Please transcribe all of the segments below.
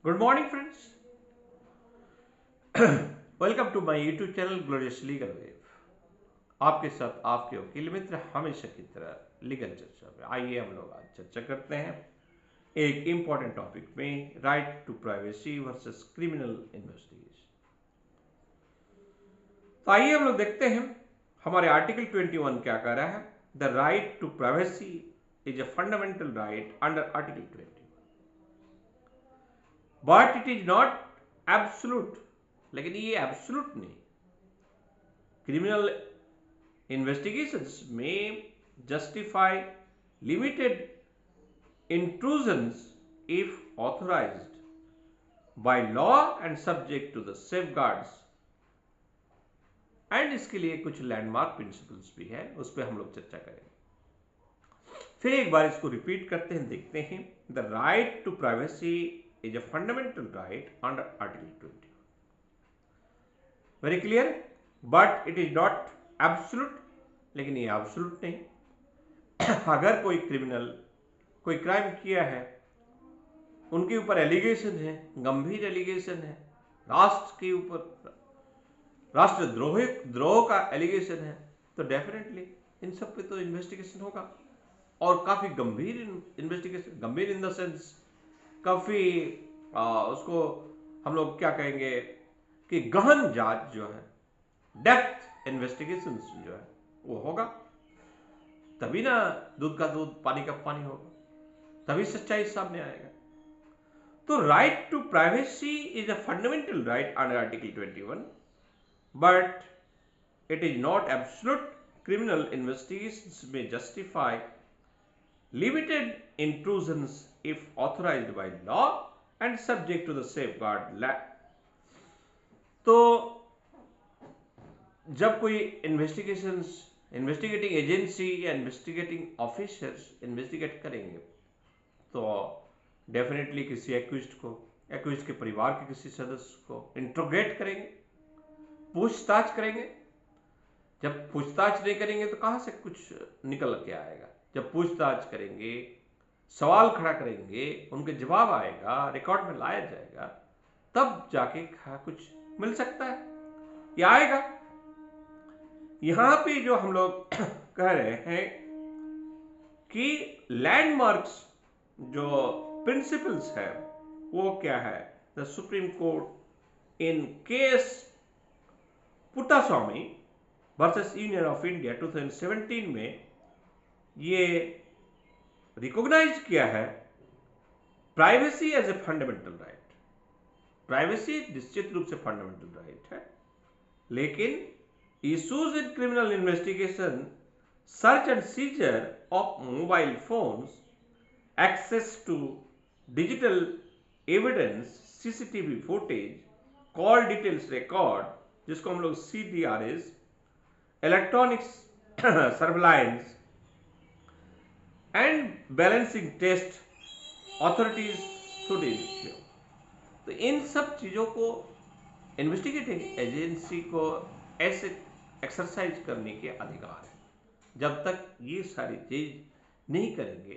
Good morning friends. Welcome to my YouTube channel glorious legal wave. आपके साथ आपके वकील मित्र हमेशा की तरह लीगल चर्चा में। आइए हम लोग आज चर्चा करते हैं एक इंपॉर्टेंट टॉपिक में, right to privacy versus criminal investigation. तो आइए हम लोग देखते हैं हमारे आर्टिकल 21 क्या कह रहा है। The right to privacy is a fundamental right under article 21, but it is not absolute. लेकिन ये एब्सोल्यूट नहीं। Criminal investigations may justify limited intrusions if authorized by law and subject to the safeguards। And इसके लिए कुछ landmark principles भी है, उस पर हम लोग चर्चा करेंगे। फिर एक बार इसको रिपीट करते हैं, देखते हैं। The right to privacy is a fundamental right under article 20। Very clear. But it is not absolute. लेकिन ये एब्सोल्यूट नहीं। अगर कोई क्रिमिनल कोई क्राइम किया है, उनके ऊपर एलिगेशन है, गंभीर एलिगेशन है, राष्ट्र के ऊपर द्रोह का एलिगेशन है, तो डेफिनेटली इन सब पे तो इन्वेस्टिगेशन होगा। और काफी गंभीर इन्वेस्टिगेशन, गंभीर इन द सेंस काफी उसको हम लोग क्या कहेंगे कि गहन जांच जो है, डेप्थ इन्वेस्टिगेशन जो है वो होगा। तभी ना दूध का दूध पानी का पानी होगा, तभी सच्चाई सामने आएगा। तो right to privacy is a fundamental right under article 21, but it is not absolute. Criminal investigations में justify limited intrusions if authorized by law and subject to the safeguard। तो जब कोई इन्वेस्टिगेटिंग एजेंसी या इन्वेस्टिगेटिंग ऑफिसर्स इन्वेस्टिगेट करेंगे, तो definitely किसी accused के परिवार के किसी सदस्य को इंट्रोगेट करेंगे, पूछताछ करेंगे। जब पूछताछ नहीं करेंगे तो कहां से कुछ निकल के आएगा। जब पूछताछ करेंगे, सवाल खड़ा करेंगे, उनके जवाब आएगा, रिकॉर्ड में लाया जाएगा, तब जाके कुछ मिल सकता है या आएगा। यहां पे जो हम लोग कह रहे हैं कि लैंडमार्क्स जो प्रिंसिपल्स है वो क्या है। The Supreme Court in case Puttaswamy versus Union of India 2017 में ये रिकॉग्नाइज किया है privacy as a fundamental right. Privacy निश्चित रूप से फंडामेंटल राइट है, लेकिन issues in criminal investigation, search and seizure of mobile phones, access to digital evidence, CCTV footage, call details record, जिसको हम लोग CDRs, electronics surveillance and balancing test authorities should ensure। तो इन सब चीजों को इन्वेस्टिगेटिंग एजेंसी को ऐसे एक्सरसाइज करने के अधिकार है। जब तक ये सारी चीज नहीं करेंगे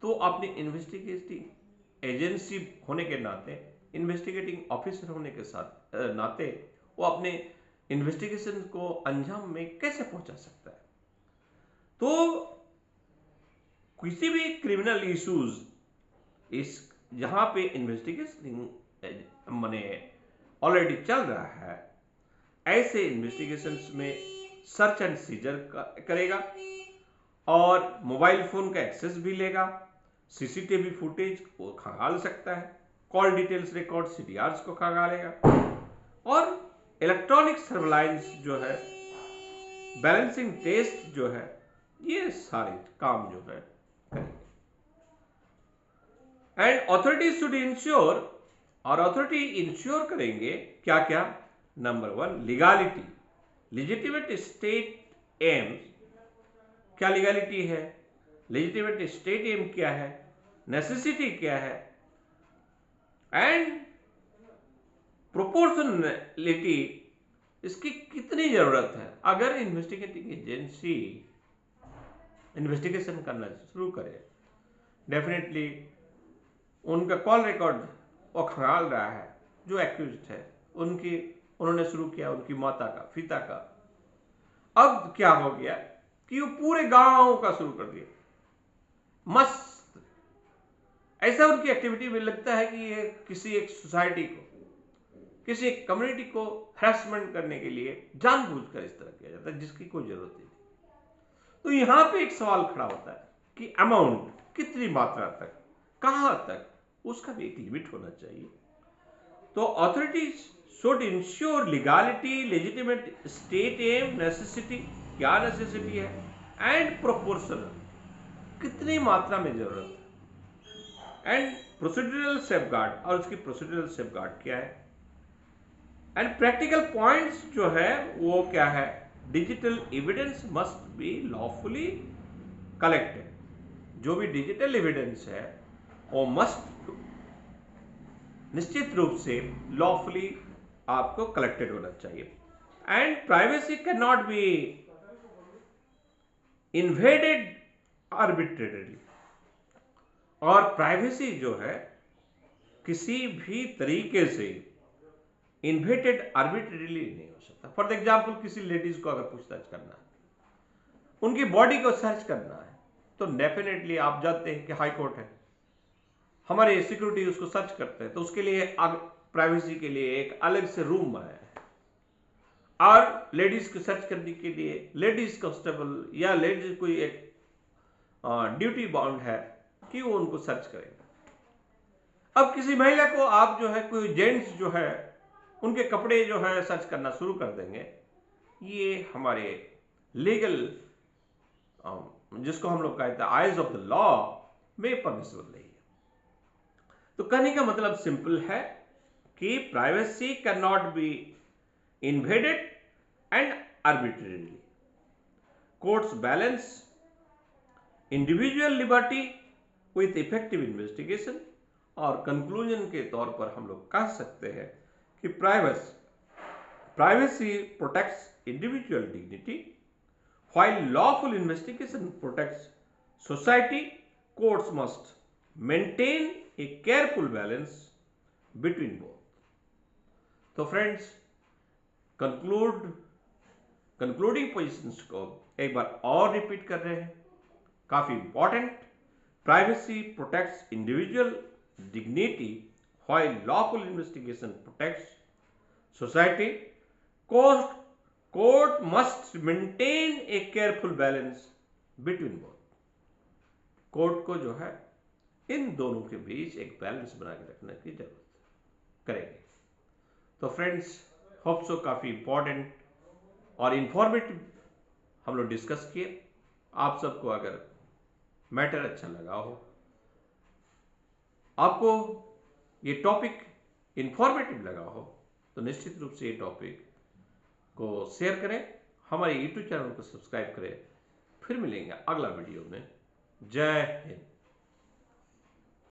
तो अपनी इन्वेस्टिगेटिंग एजेंसी होने के नाते, इन्वेस्टिगेटिंग ऑफिसर होने के साथ नाते वो अपने इन्वेस्टिगेशन को अंजाम में कैसे पहुंचा सकता है। तो किसी भी क्रिमिनल इश्यूज इस जहां पे इन्वेस्टिगेशन माने ऑलरेडी चल रहा है, ऐसे इन्वेस्टिगेशंस में सर्च एंड सीजर करेगा और मोबाइल फोन का एक्सेस भी लेगा, सीसीटीवी फुटेज को खंगाल सकता है, कॉल डिटेल्स रिकॉर्ड सीडीआर्स को खंगालेगा, और इलेक्ट्रॉनिक सर्वेलाइंस जो है, बैलेंसिंग टेस्ट जो है, ये सारे काम जो है करेंगे। एंड ऑथोरिटी शुड इंश्योर, और अथॉरिटी इंश्योर करेंगे क्या क्या। Number 1, legality, legitimate state aims. क्या लीगालिटी है, लेजिटिमेट स्टेट एम क्या है, नेसेसिटी क्या है, एंड प्रोपोर्शनलिटी, इसकी कितनी जरूरत है। अगर इन्वेस्टिगेटिंग एजेंसी इन्वेस्टिगेशन करना शुरू करे, डेफिनेटली उनका कॉल रिकॉर्ड वो खंगाल रहा है, जो एक्यूज्ड है, उन्होंने शुरू किया उनकी माता का, पिता का। अब क्या हो गया कि वो पूरे गांव का शुरू कर दिया, मस्त। ऐसा उनकी एक्टिविटी में लगता है कि ये किसी एक सोसाइटी को, किसी एक कम्युनिटी को हैरेसमेंट करने के लिए जानबूझकर इस तरह किया जाता है, जिसकी कोई जरूरत नहीं। तो यहां पे एक सवाल खड़ा होता है कि अमाउंट कितनी मात्रा तक, कहां तक, उसका भी एक लिमिट होना चाहिए। तो authorities should ensure legality, legitimate state aim, necessity, क्या नेसेसिटी है, एंड प्रोपोर्शनल, कितनी मात्रा में जरूरत है, एंड प्रोसीड्यूरल सेफगार्ड, और उसकी प्रोसीड्यूरल सेफगार्ड क्या है, एंड प्रैक्टिकल पॉइंट्स जो है वो क्या है, digital evidence must be lawfully collected, जो भी डिजिटल एविडेंस है वो मस्ट निश्चित रूप से लॉफुली आपको कलेक्टेड होना चाहिए, and privacy can not be invaded arbitrarily, और प्राइवेसी जो है किसी भी तरीके से इन्वेटेड आर्बिट्रेरली नहीं हो सकता। फॉर एग्जाम्पल, किसी लेडीज को अगर पूछताछ करना है, उनकी बॉडी को सर्च करना है, तो डेफिनेटली आप जानते हैं कि हाई कोर्ट है, हमारे सिक्योरिटी उसको सर्च करते हैं, तो उसके लिए प्राइवेसी के लिए एक अलग से रूम बनाया है, और लेडीज को सर्च करने के लिए लेडीज कांस्टेबल या लेडीज कोई एक ड्यूटी बाउंड है कि वो उनको सर्च करेगा। अब किसी महिला को आप जो है, कोई जेंट्स जो है, उनके कपड़े जो है सर्च करना शुरू कर देंगे, ये हमारे लीगल जिसको हम लोग कहते हैं आइज ऑफ द लॉ में परमिसिबल नहीं है। तो कहने का मतलब सिंपल है कि privacy can not be invaded and arbitrarily. Courts balance individual liberty with effective investigation, और कंक्लूजन के तौर पर हम लोग कह सकते हैं कि privacy protects individual dignity while lawful investigation protects society. Courts must maintain a careful balance between both. तो फ्रेंड्स, कंक्लूडिंग पोजिशंस को एक बार और रिपीट कर रहे हैं, काफी important. Privacy protects individual dignity while lawful investigation protects society. Court must maintain a careful balance between both. Court को जो है इन दोनों के बीच एक बैलेंस बना के रखने की जरूरत करेगी। तो फ्रेंड्स, होप सो काफी इंपॉर्टेंट और इंफॉर्मेटिव हम लोग डिस्कस किए। आप सबको अगर मैटर अच्छा लगा हो, आपको ये टॉपिक इंफॉर्मेटिव लगा हो, तो निश्चित रूप से ये टॉपिक को शेयर करें, हमारे YouTube चैनल को सब्सक्राइब करें। फिर मिलेंगे अगला वीडियो में। जय हिंद।